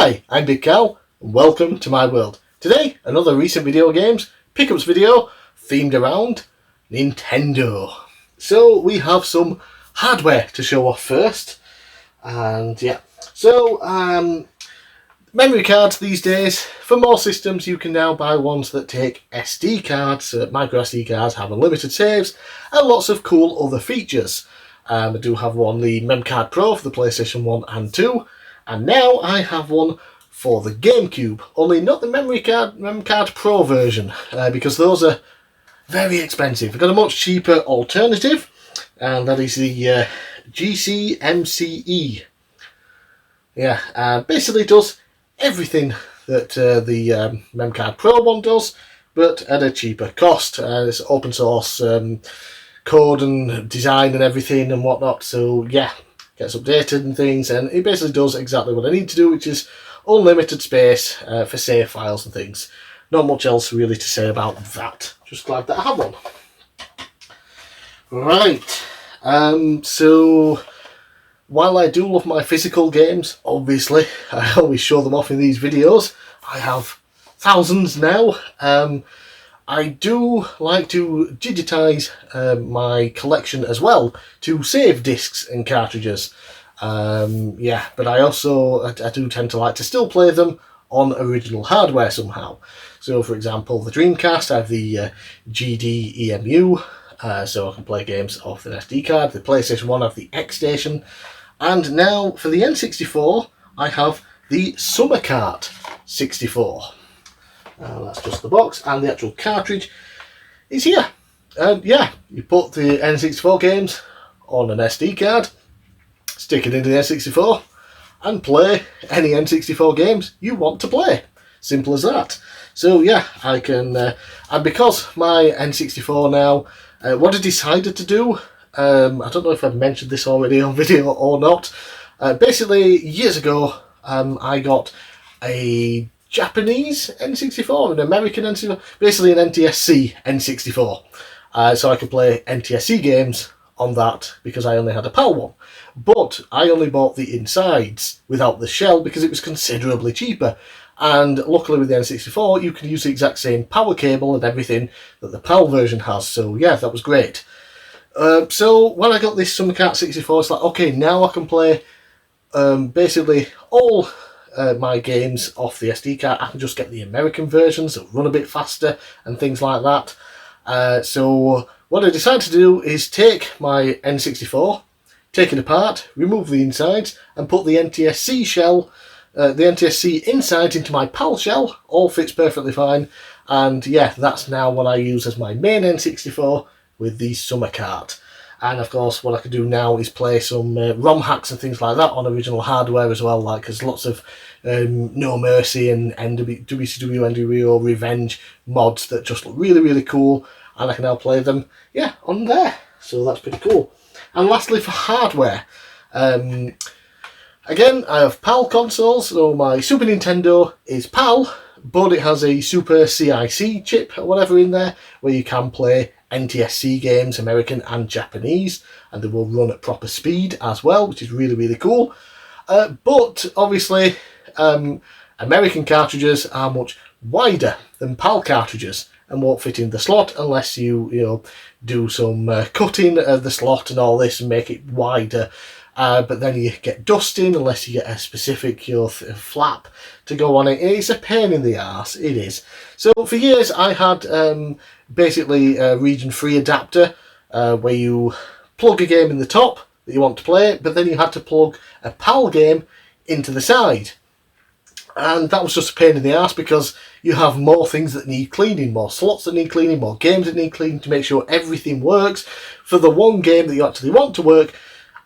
Hi, I'm bigcal, and welcome to my world. Today, another recent video games pickups video themed around Nintendo. So we have some hardware to show off first, and yeah. So memory cards these days, for more systems you can now buy ones that take SD cards. Micro SD cards have unlimited saves and lots of cool other features. I do have one, the MemCard Pro for the PlayStation 1 and 2. And now I have one for the GameCube, only not the MemCard Pro version, because those are very expensive. I've got a much cheaper alternative, and that is the GCMCE. Yeah, basically does everything that the MemCard Pro one does, but at a cheaper cost. It's open source code and design and everything and whatnot, so yeah. Gets updated and things, and it basically does exactly what I need to do, which is unlimited space for save files and things. Not much else really to say about that. Just glad that I have one. Right, so while I do love my physical games, obviously, I always show them off in these videos. I have thousands now. I do like to digitise my collection as well to save discs and cartridges. Yeah, but I do tend to like to still play them on original hardware somehow. So, for example, the Dreamcast, I have the GD-EMU, so I can play games off an SD card. The PlayStation 1, I have the X-Station. And now, for the N64, I have the Summer Cart 64. That's just the box, and the actual cartridge is here. Yeah, you put the N64 games on an SD card, stick it into the N64, and play any N64 games you want to play. Simple as that. So yeah, I can, and because my N64 now, what I decided to do, I don't know if I've mentioned this already on video or not. Basically, years ago, I got a Japanese N64, an American N64, basically an NTSC N64. So I could play NTSC games on that because I only had a PAL one. But I only bought the insides without the shell because it was considerably cheaper. And luckily with the N64, you can use the exact same power cable and everything that the PAL version has. So yeah, that was great. So when I got this Summer Cart 64, it's like, okay, now I can play basically all my games off the SD card. I can just get the American versions that run a bit faster and things like that. So what I decided to do is take my N64, take it apart, remove the insides, and put the NTSC shell, the NTSC inside into my PAL shell. All fits perfectly fine. And yeah, that's now what I use as my main N64 with the Summer Cart. And of course, what I can do now is play some ROM hacks and things like that on original hardware as well. Like there's lots of No Mercy and WCW NWO Revenge mods that just look really, really cool, and I can now play them, yeah, on there. So that's pretty cool. And lastly, for hardware, again, I have PAL consoles. So my Super Nintendo is PAL, but it has a Super CIC chip or whatever in there where you can play NTSC games, American and Japanese, and they will run at proper speed as well, which is really, really cool. But obviously, American cartridges are much wider than PAL cartridges and won't fit in the slot unless you do some cutting of the slot and all this and make it wider. But then you get dust in unless you get a specific flap to go on it. It's a pain in the arse, it is. So for years I had basically a region 3 adapter where you plug a game in the top that you want to play, but then you had to plug a PAL game into the side. And that was just a pain in the arse because you have more things that need cleaning, more slots that need cleaning, more games that need cleaning to make sure everything works for the one game that you actually want to work.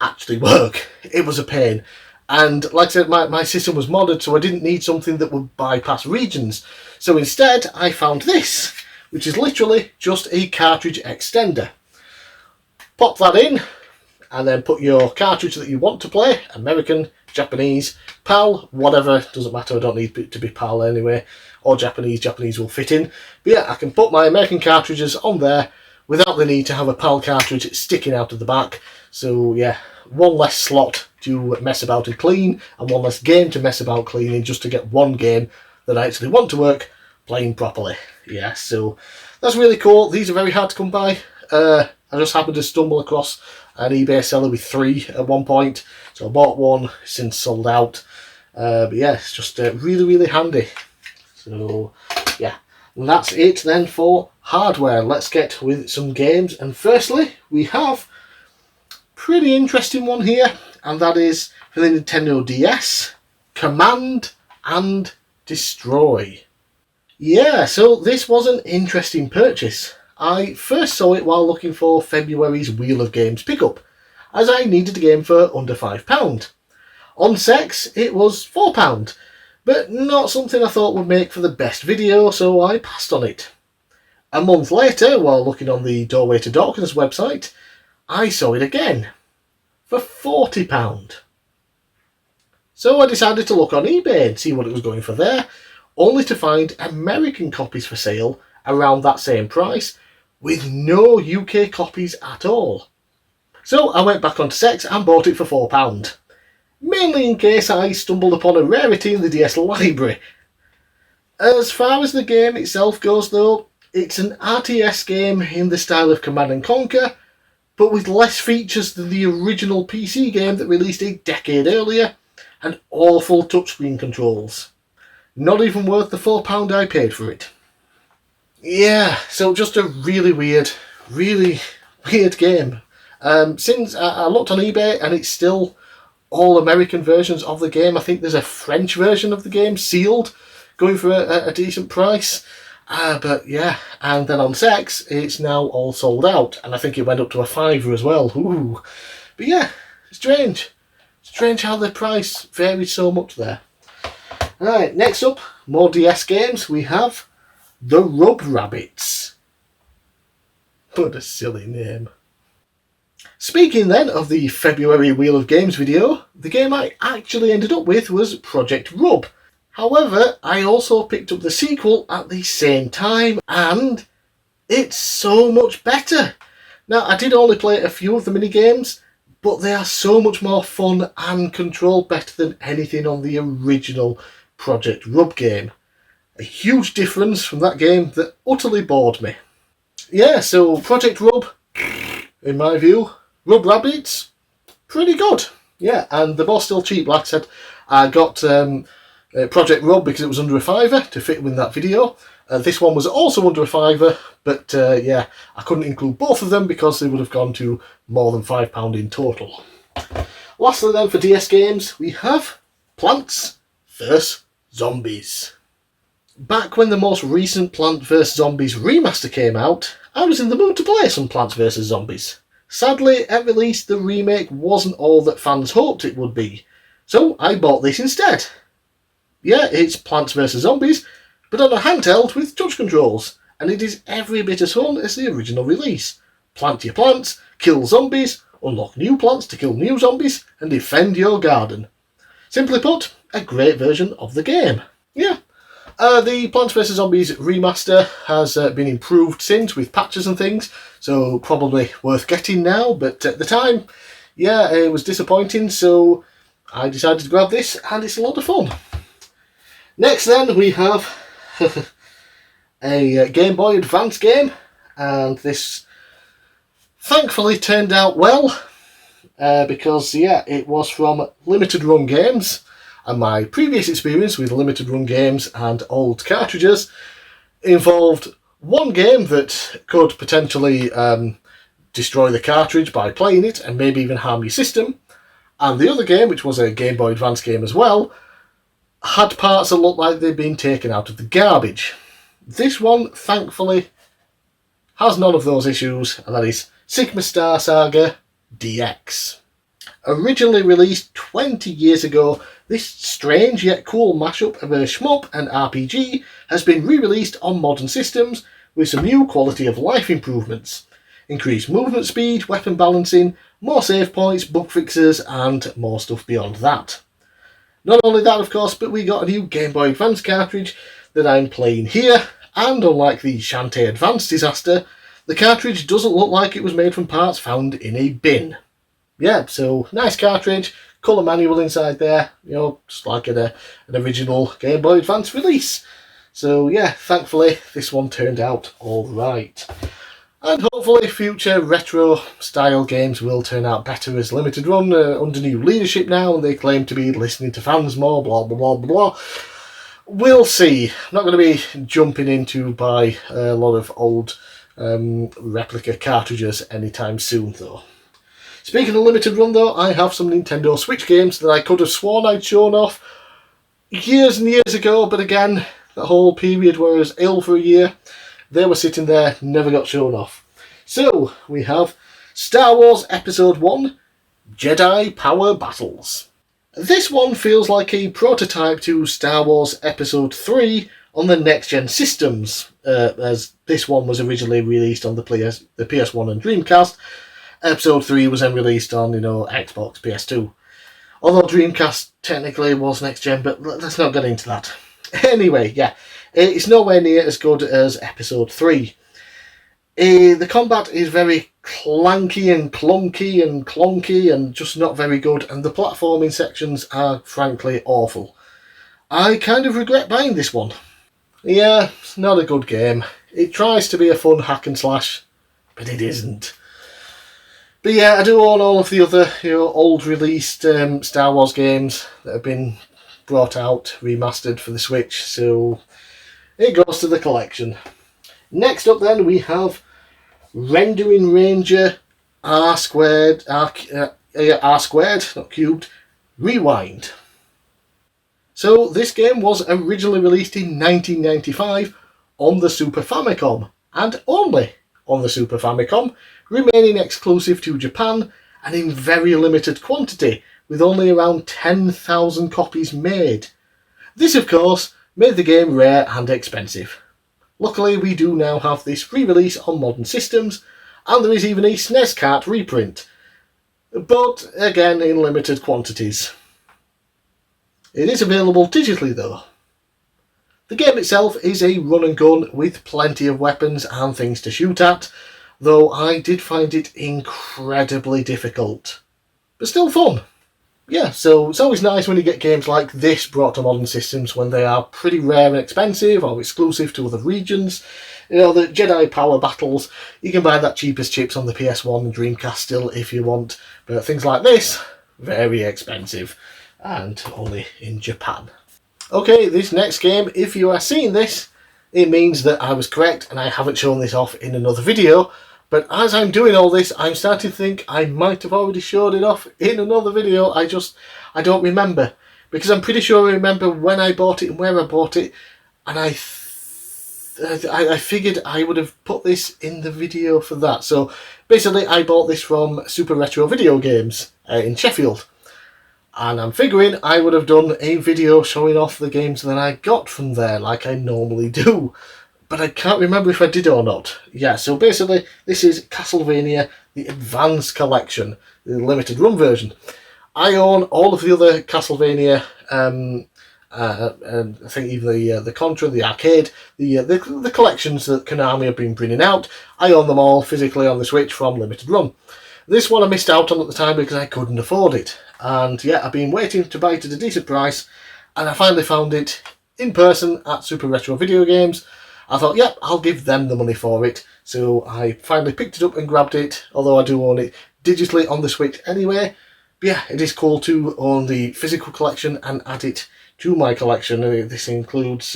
It was a pain. And like I said, my system was modded, so I didn't need something that would bypass regions. So instead, I found this, which is literally just a cartridge extender. Pop that in, and then put your cartridge that you want to play, American, Japanese, PAL, whatever, doesn't matter, I don't need it to be PAL anyway, or Japanese will fit in. But yeah, I can put my American cartridges on there, without the need to have a PAL cartridge sticking out of the back. So yeah, one less slot to mess about and clean, and one less game to mess about cleaning, just to get one game that I actually want to work playing properly. Yeah, so that's really cool. These are very hard to come by. I just happened to stumble across an eBay seller with 3 at one point, so I bought one, since sold out. But yeah, it's just really handy. So yeah, and that's it then for hardware. Let's get with some games, and firstly we have a pretty interesting one here, and that is for the Nintendo DS, Command and Destroy. Yeah, so this was an interesting purchase. I first saw it while looking for February's Wheel of Games pickup, as I needed a game for under £5. On Sex it was £4, but not something I thought would make for the best video, so I passed on it. A month later, while looking on the Doorway to Darkness website, I saw it again for £40. So I decided to look on eBay and see what it was going for there, only to find American copies for sale around that same price, with no UK copies at all. So I went back onto Sex and bought it for £4, mainly in case I stumbled upon a rarity in the DS library. As far as the game itself goes though, it's an RTS game in the style of Command & Conquer, but with less features than the original PC game that released a decade earlier, and awful touchscreen controls. Not even worth the £4 I paid for it. Yeah, so just a really weird game. Since I looked on eBay and it's still all American versions of the game. I think there's a French version of the game sealed, going for a decent price. But yeah, and then on Sex it's now all sold out, and I think it went up to a £5 as well. Ooh. But yeah, strange how the price varied so much there. Right, next up, more DS games. We have the Rub Rabbits. What a silly name. Speaking then of the February Wheel of Games video, the game I actually ended up with was Project Rub. However, I also picked up the sequel at the same time, and it's so much better. Now, I did only play a few of the mini-games, but they are so much more fun and controlled better than anything on the original Project Rub game. A huge difference from that game that utterly bored me. Yeah, so Project Rub, in my view, Rub Rabbits, pretty good. Yeah, and they're both still cheap. Like I said, I got Project Rub because it was under a £5 to fit with that video. This one was also under a £5, but yeah, I couldn't include both of them because they would have gone to more than £5 in total. Lastly then, for DS games, we have Plants vs Zombies. Back when the most recent Plants vs Zombies remaster came out, I was in the mood to play some Plants vs Zombies. Sadly, at release the remake wasn't all that fans hoped it would be, so I bought this instead. Yeah, it's Plants vs Zombies, but on a handheld with touch controls, and it is every bit as fun as the original release. Plant your plants, kill zombies, unlock new plants to kill new zombies, and defend your garden. Simply put, a great version of the game. Yeah. The Plants vs Zombies remaster has been improved since with patches and things, so probably worth getting now, but at the time, yeah, it was disappointing, so I decided to grab this, and it's a lot of fun. Next then, we have a Game Boy Advance game, and this thankfully turned out well, because yeah, it was from Limited Run Games, and my previous experience with Limited Run Games and old cartridges involved one game that could potentially destroy the cartridge by playing it and maybe even harm your system, and the other game, which was a Game Boy Advance game as well, had parts that looked like they'd been taken out of the garbage. This one, thankfully, has none of those issues, and that is Sigma Star Saga DX. Originally released 20 years ago, this strange yet cool mashup of a shmup and RPG has been re-released on modern systems with some new quality of life improvements. Increased movement speed, weapon balancing, more save points, bug fixes, and more stuff beyond that. Not only that, of course, but we got a new Game Boy Advance cartridge that I'm playing here, and unlike the Shantae Advance disaster, The cartridge doesn't look like it was made from parts found in a bin. Yeah, so nice cartridge, colour manual inside there, you know, just like an original Game Boy Advance release. So yeah, thankfully this one turned out alright. And hopefully future retro style games will turn out better as Limited Run under new leadership now, and they claim to be listening to fans more, blah blah blah blah. We'll see. I'm not going to be jumping in to buy a lot of old replica cartridges anytime soon though. Speaking of Limited Run though, I have some Nintendo Switch games that I could have sworn I'd shown off years and years ago, but again, that whole period where I was ill for a year, they were sitting there, never got shown off. So, we have Star Wars Episode 1, Jedi Power Battles. This one feels like a prototype to Star Wars Episode 3 on the next-gen systems, as this one was originally released on the PS1 and Dreamcast. Episode 3 was then released on, Xbox, PS2. Although Dreamcast technically was next-gen, but let's not get into that. Anyway, yeah, it's nowhere near as good as Episode 3. The combat is very clanky and clunky and clonky and just not very good, and the platforming sections are frankly awful. I kind of regret buying this one. Yeah, it's not a good game. It tries to be a fun hack and slash, but it isn't. But yeah, I do own all of the other old released Star Wars games that have been brought out, remastered for the Switch, so it goes to the collection. Next up then we have Rendering Ranger R squared, not cubed, Rewind. So this game was originally released in 1995 on the Super Famicom, and only on the Super Famicom, remaining exclusive to Japan and in very limited quantity, with only around 10,000 copies made. This, of course, made the game rare and expensive. Luckily, we do now have this re-release on modern systems, and there is even a SNES cart reprint, but again in limited quantities. It is available digitally though. The game itself is a run and gun with plenty of weapons and things to shoot at, though I did find it incredibly difficult, but still fun. Yeah, so it's always nice when you get games like this brought to modern systems when they are pretty rare and expensive or exclusive to other regions. The Jedi Power Battles, you can buy that cheap as chips on the PS1 and Dreamcast still if you want, but things like this, very expensive and only in Japan. Okay, this next game, if you are seeing this, it means that I was correct and I haven't shown this off in another video. But as I'm doing all this, I'm starting to think I might have already showed it off in another video. I don't remember. Because I'm pretty sure I remember when I bought it and where I bought it. And I figured I would have put this in the video for that. So basically I bought this from Super Retro Video Games in Sheffield. And I'm figuring I would have done a video showing off the games that I got from there like I normally do. But I can't remember if I did or not. Yeah, so basically, this is Castlevania, the Advance Collection, the limited run version. I own all of the other Castlevania, and I think even the Contra, the arcade, the collections that Konami have been bringing out. I own them all physically on the Switch from limited run. This one I missed out on at the time because I couldn't afford it. And yeah, I've been waiting to buy it at a decent price, and I finally found it in person at Super Retro Video Games. I thought, yep, I'll give them the money for it. So I finally picked it up and grabbed it, although I do own it digitally on the Switch anyway. But yeah, it is cool to own the physical collection and add it to my collection. This includes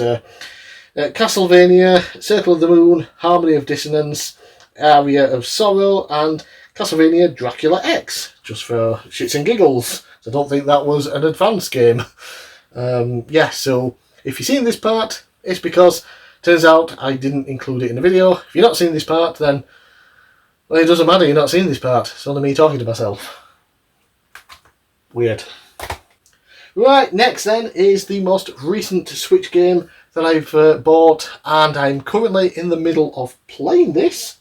Castlevania, Circle of the Moon, Harmony of Dissonance, Aria of Sorrow, and Castlevania Dracula X, just for shits and giggles. So I don't think that was an advanced game. Yeah, so if you've seen this part, it's because turns out I didn't include it in the video. If you're not seeing this part, then well, it doesn't matter, you're not seeing this part. It's only me talking to myself. Weird. Right, next then is the most recent Switch game that I've bought, and I'm currently in the middle of playing this,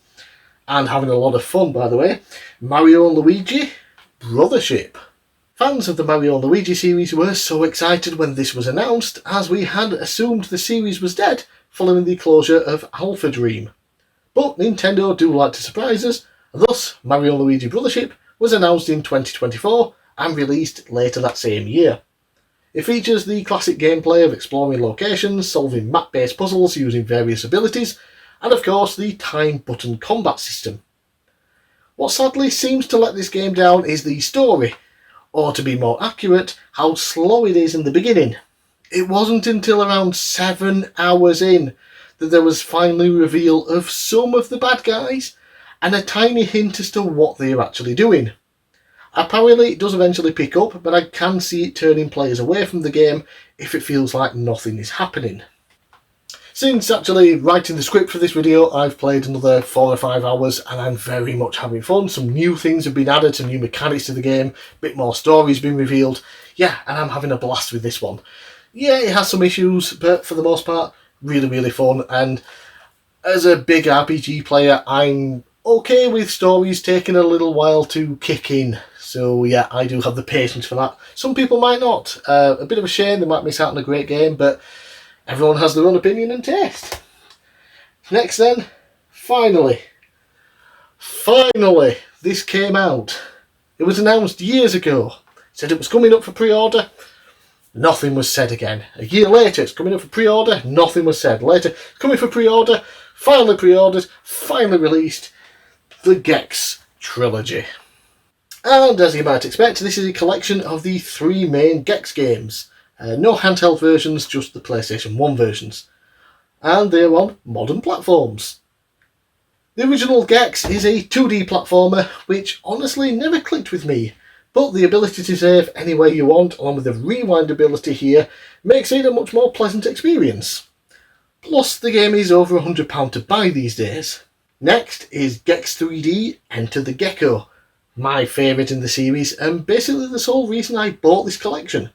and having a lot of fun, by the way. Mario & Luigi Brothership. Fans of the Mario & Luigi series were so excited when this was announced, as we had assumed the series was dead following the closure of Alpha Dream. But Nintendo do like to surprise us, and thus Mario & Luigi Brothership was announced in 2024 and released later that same year. It features the classic gameplay of exploring locations, solving map-based puzzles using various abilities, and of course the time button combat system. What sadly seems to let this game down is the story, or to be more accurate, how slow it is in the beginning. It wasn't until around 7 hours in that there was finally a reveal of some of the bad guys and a tiny hint as to what they are actually doing. Apparently it does eventually pick up, but I can see it turning players away from the game if it feels like nothing is happening. Since actually writing the script for this video, I've played another 4 or 5 hours and I'm very much having fun. Some new things have been added, some new mechanics to the game, a bit more stories been revealed. Yeah, and I'm having a blast with this one. Yeah, it has some issues, but for the most part, really fun. And as a big RPG player, I'm okay with stories taking a little while to kick in. So yeah, I do have the patience for that. Some people might not. A bit of a shame, they might miss out on a great game, but everyone has their own opinion and taste. Next then, finally, this came out. It was announced years ago. Said it was coming up for pre-order. Nothing was said again. A year later, it's coming up for pre-order. Nothing was said. Later, coming for pre-order. Finally pre-ordered. Finally released. The Gex Trilogy. And as you might expect, this is a collection of the 3 main Gex games. No handheld versions, just the PlayStation 1 versions. And they're on modern platforms. The original Gex is a 2D platformer, which honestly never clicked with me. But the ability to save anywhere you want, along with the rewind ability here, makes it a much more pleasant experience. Plus, the game is over £100 to buy these days. Next is Gex 3D Enter the Gecko, my favourite in the series, and basically the sole reason I bought this collection.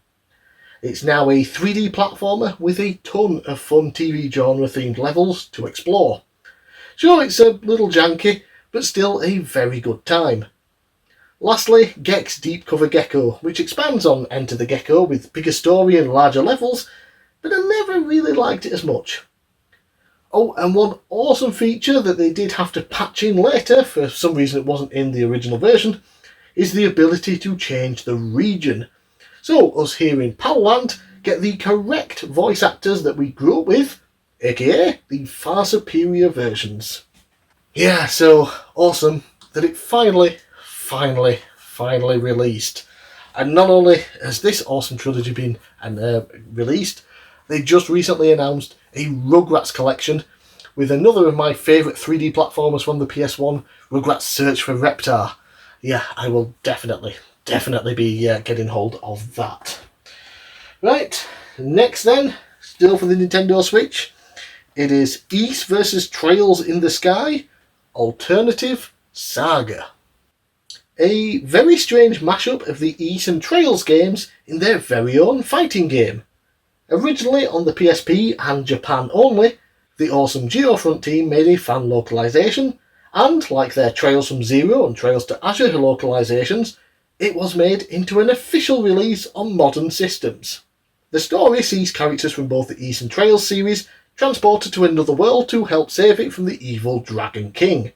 It's now a 3D platformer with a ton of fun TV genre themed levels to explore. Sure, it's a little janky, but still a very good time. Lastly, Gex Deep Cover Gecko, which expands on Enter the Gecko with bigger story and larger levels, but I never really liked it as much. Oh, and one awesome feature that they did have to patch in later, for some reason it wasn't in the original version, is the ability to change the region. So, us here in Palland get the correct voice actors that we grew up with, aka the far superior versions. Yeah, so awesome that it finally released. And not only has this awesome trilogy been released, they just recently announced a Rugrats collection with another of my favourite 3D platformers from the PS1, Rugrats Search for Reptar. Yeah, I will definitely be getting hold of that. Right, next then, still for the Nintendo Switch, it is Ys vs Trails in the Sky, Alternative Saga. A very strange mashup of the Ys and Trails games in their very own fighting game. Originally on the PSP and Japan only, the awesome Geofront team made a fan localization, and like their Trails from Zero and Trails to Azure localizations, it was made into an official release on modern systems. The story sees characters from both the Ys and Trails series transported to another world to help save it from the evil Dragon King.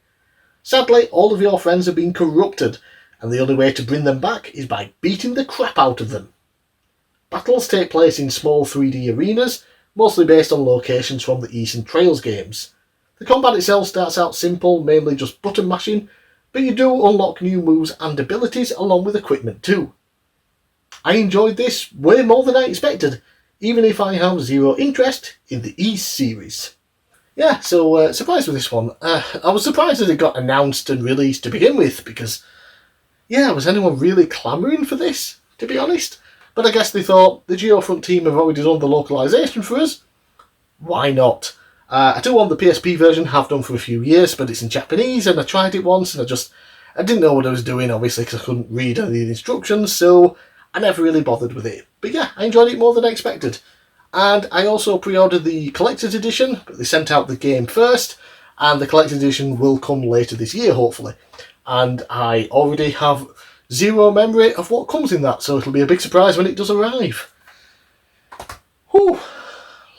Sadly, all of your friends have been corrupted, and the only way to bring them back is by beating the crap out of them. Battles take place in small 3D arenas, mostly based on locations from the Ys and Trails games. The combat itself starts out simple, mainly just button mashing, but you do unlock new moves and abilities along with equipment too. I enjoyed this way more than I expected, even if I have zero interest in the Ys series. Yeah, so surprised with this one. I was surprised that it got announced and released to begin with, because, yeah, was anyone really clamouring for this, to be honest? But I guess they thought, the Geofront team have already done the localisation for us, why not? I do want the PSP version, have done for a few years, but it's in Japanese, and I tried it once, and I didn't know what I was doing, obviously, because I couldn't read any of the instructions, so I never really bothered with it. But yeah, I enjoyed it more than I expected. And I also pre-ordered the Collector's Edition, but they sent out the game first, and the Collector's Edition will come later this year, hopefully. And I already have zero memory of what comes in that, so it'll be a big surprise when it does arrive. Whew,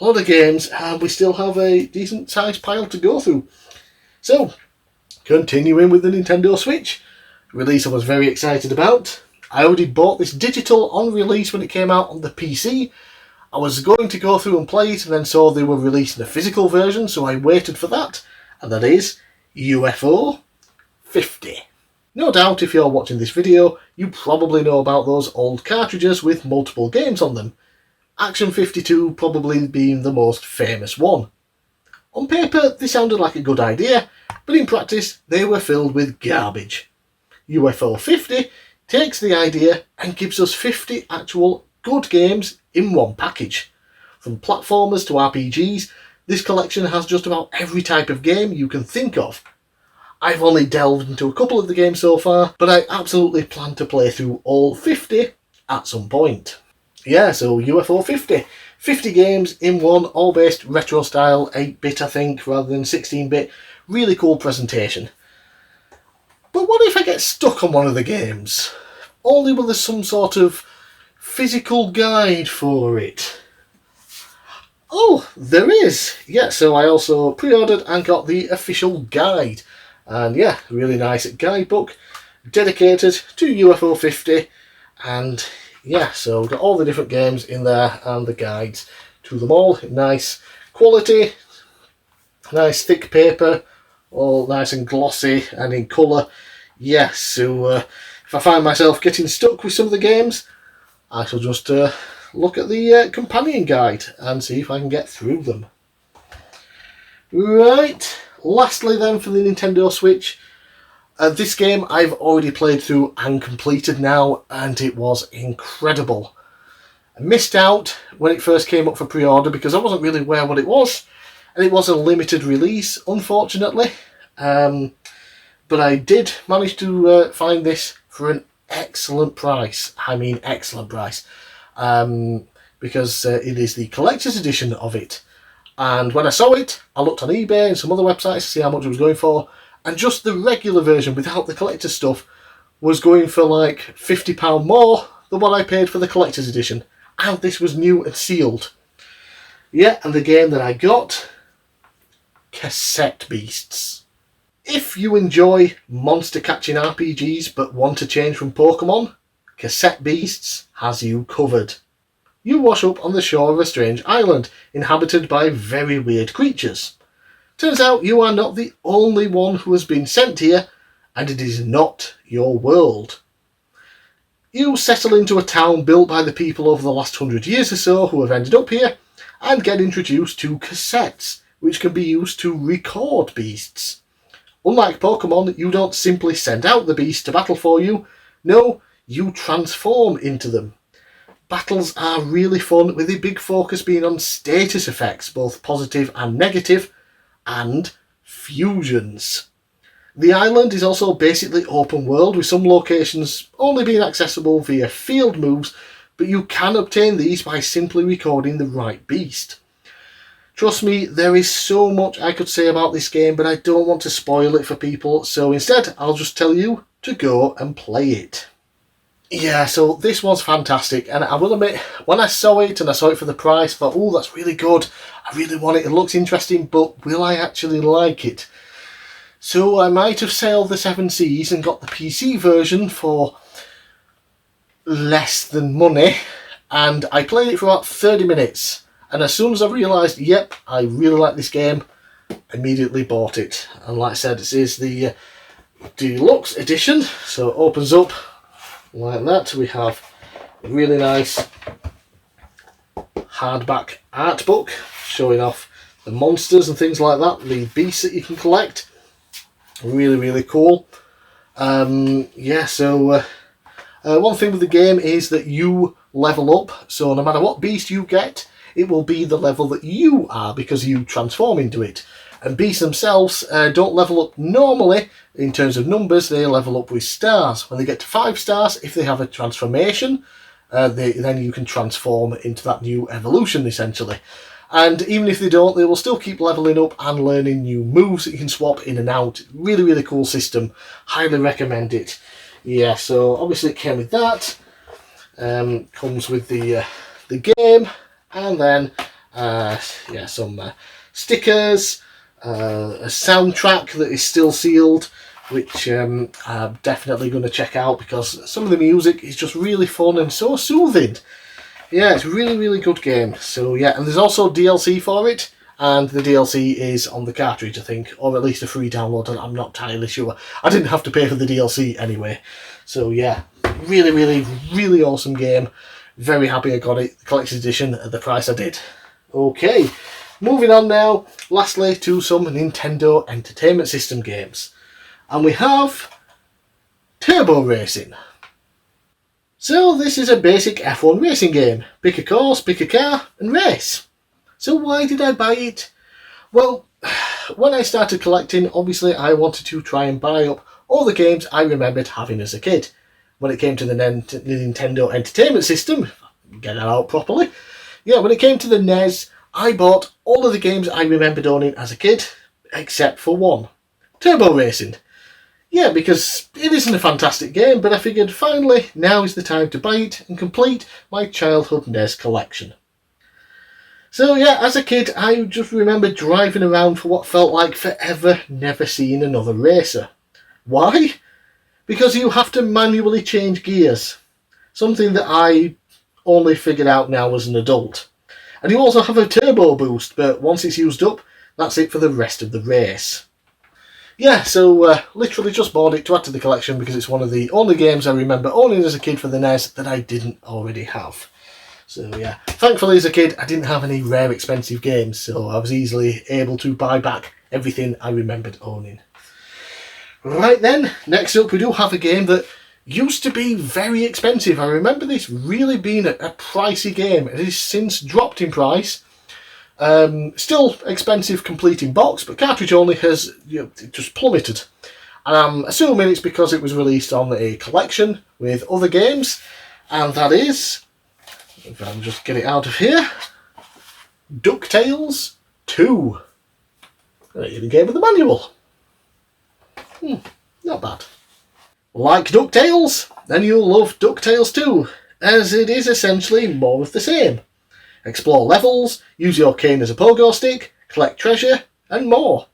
a lot of games, and we still have a decent sized pile to go through. So, continuing with the Nintendo Switch, release I was very excited about. I already bought this digital on release when it came out on the PC. I was going to go through and play it and then saw they were releasing a physical version, so I waited for that, and that is UFO 50. No doubt if you're watching this video, you probably know about those old cartridges with multiple games on them. Action 52 probably being the most famous one. On paper, they sounded like a good idea, but in practice, they were filled with garbage. UFO 50 takes the idea and gives us 50 actual good games in one package. From platformers to RPGs, this collection has just about every type of game you can think of. I've only delved into a couple of the games so far, but I absolutely plan to play through all 50 at some point. Yeah, so UFO 50. 50 games in one, all based retro style, 8-bit I think, rather than 16-bit. Really cool presentation. But what if I get stuck on one of the games? Only will there's some sort of physical guide for it. Oh, there is! Yeah, so I also pre-ordered and got the official guide. And yeah, really nice guidebook dedicated to UFO 50. And yeah, so got all the different games in there and the guides to them all. Nice quality, nice thick paper, all nice and glossy and in colour. Yes, so if I find myself getting stuck with some of the games, I shall just look at the companion guide and see if I can get through them. Right, lastly then for the Nintendo Switch, this game I've already played through and completed now, and it was incredible. I missed out when it first came up for pre-order because I wasn't really aware what it was, and it was a limited release, unfortunately. But I did manage to find this for an excellent price. I mean excellent price. Because it is the collector's edition of it. And when I saw it, I looked on eBay and some other websites to see how much it was going for. And just the regular version without the collector's stuff was going for like £50 more than what I paid for the collector's edition. And this was new and sealed. Yeah, and the game that I got, Cassette Beasts. If you enjoy monster catching RPGs but want to change from Pokemon, Cassette Beasts has you covered. You wash up on the shore of a strange island inhabited by very weird creatures. Turns out you are not the only one who has been sent here, and it is not your world. You settle into a town built by the people over the last 100 years or so who have ended up here, and get introduced to cassettes, which can be used to record beasts. Unlike Pokemon, you don't simply send out the beast to battle for you. No, you transform into them. Battles are really fun, with a big focus being on status effects, both positive and negative, and fusions. The island is also basically open world, with some locations only being accessible via field moves, but you can obtain these by simply recording the right beast. Trust me, there is so much I could say about this game, but I don't want to spoil it for people, so instead I'll just tell you to go and play it. Yeah, so this was fantastic, and I will admit, when I saw it and I saw it for the price, I thought, oh, that's really good, I really want it, it looks interesting, but will I actually like it? So I might have sailed the 7 seas and got the PC version for less than money, and I played it for about 30 minutes, and as soon as I realised, yep, I really like this game, I immediately bought it. And like I said, this is the deluxe edition, so it opens up like that. We have a really nice hardback art book showing off the monsters and things like that, the beasts that you can collect. Really, really cool. Yeah, so one thing with the game is that you level up, so no matter what beast you get, it will be the level that you are because you transform into it. And beasts themselves don't level up normally in terms of numbers, they level up with stars. When they get to 5 stars, if they have a transformation, then you can transform into that new evolution essentially. And even if they don't, they will still keep leveling up and learning new moves that you can swap in and out. Really, really cool system. Highly recommend it. Yeah, so obviously it came with that. Comes with the game, and then yeah, some stickers, a soundtrack that is still sealed, which I'm definitely going to check out because some of the music is just really fun and so soothing. Yeah, it's a really, really good game. So yeah, and there's also DLC for it, and the DLC is on the cartridge, I think, or at least a free download, and I'm not entirely sure. I didn't have to pay for the DLC anyway. So yeah, really, really, really awesome game. Very happy I got it, the collector's edition, at the price I did. Okay, moving on now, lastly to some Nintendo Entertainment System games. And we have Turbo Racing. So this is a basic F1 racing game. Pick a course, pick a car and race. So why did I buy it? Well, when I started collecting, obviously I wanted to try and buy up all the games I remembered having as a kid. When it came to the Nintendo Entertainment System, get that out properly. Yeah, when it came to the NES, I bought all of the games I remembered owning as a kid, except for one. Turbo Racing. Yeah, because it isn't a fantastic game, but I figured finally now is the time to buy it and complete my childhood NES collection. So yeah, as a kid I just remember driving around for what felt like forever, never seeing another racer. Why? Because you have to manually change gears. Something that I only figured out now as an adult. And you also have a turbo boost, but once it's used up, that's it for the rest of the race. Yeah, so literally just bought it to add to the collection because it's one of the only games I remember owning as a kid for the NES that I didn't already have. So yeah, thankfully as a kid I didn't have any rare expensive games, so I was easily able to buy back everything I remembered owning. Right then, next up we do have a game that used to be very expensive. I remember this really being a pricey game. It has since dropped in price. Still expensive complete in box, but cartridge only has just plummeted. And I'm assuming it's because it was released on a collection with other games, and that is, if I can just get it out of here, DuckTales 2. Even game with the manual. Not bad. Like DuckTales, then you'll love DuckTales 2, as it is essentially more of the same. Explore levels, use your cane as a pogo stick, collect treasure, and more.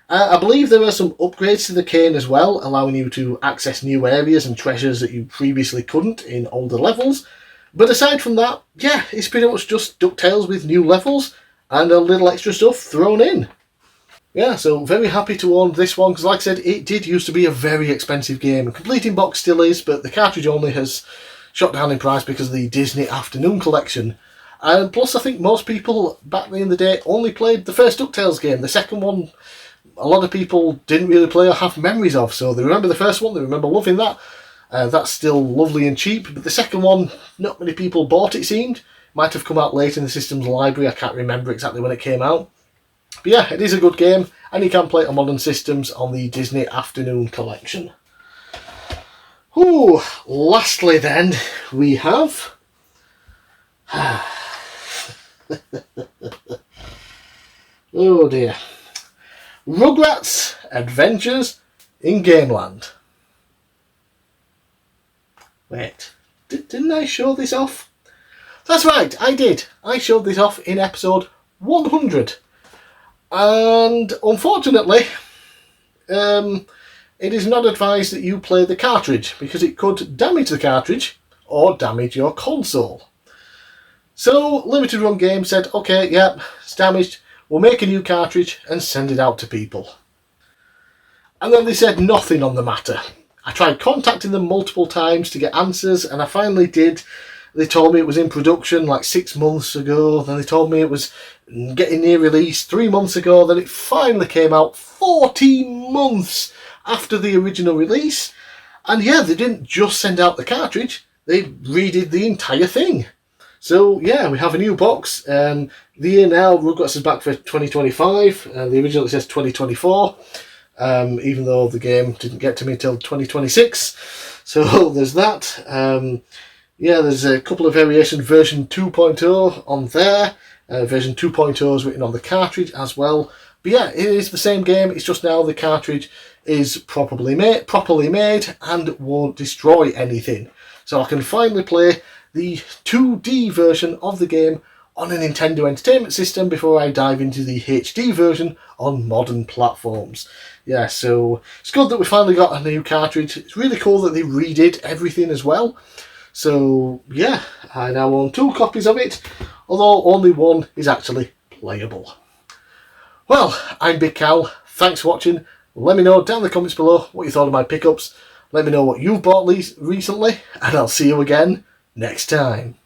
I believe there are some upgrades to the cane as well, allowing you to access new areas and treasures that you previously couldn't in older levels. But aside from that, yeah, it's pretty much just DuckTales with new levels and a little extra stuff thrown in. Yeah, so very happy to own this one, because like I said, it did used to be a very expensive game. Complete in box still is, but the cartridge only has shot down in price because of the Disney Afternoon Collection. And plus I think most people back in the day only played the first DuckTales game. The second one, a lot of people didn't really play or have memories of, so they remember the first one, they remember loving that. That's still lovely and cheap, but the second one, not many people bought it seemed. Might have come out late in the system's library, I can't remember exactly when it came out. But yeah, it is a good game, and you can play it on modern systems on the Disney Afternoon Collection. Ooh, lastly then, we have... oh dear. Rugrats Adventures in Gameland. Wait, didn't I show this off? That's right, I did. I showed this off in episode 100. And unfortunately, it is not advised that you play the cartridge because it could damage the cartridge or damage your console. So Limited Run Games said, okay, yeah, it's damaged, we'll make a new cartridge and send it out to people. And then they said nothing on the matter. I tried contacting them multiple times to get answers, and I finally did. They told me it was in production like 6 months ago, then they told me it was getting near release 3 months ago, then it finally came out 14 months after the original release. And yeah, they didn't just send out the cartridge, they redid the entire thing. So yeah, we have a new box. The year now, Rugrats is back for 2025. The original says 2024, even though the game didn't get to me until 2026. So there's that. Yeah, there's a couple of variations. Version 2.0 on there. Version 2.0 is written on the cartridge as well. But yeah, it is the same game. It's just now the cartridge is properly made and won't destroy anything. So I can finally play the 2D version of the game on a Nintendo Entertainment System before I dive into the HD version on modern platforms. Yeah, so it's good that we finally got a new cartridge. It's really cool that they redid everything as well. So yeah, I now own 2 copies of it, although only one is actually playable. Well, I'm bigcal. Thanks for watching. Let me know down in the comments below what you thought of my pickups. Let me know what you've bought recently, and I'll see you again next time.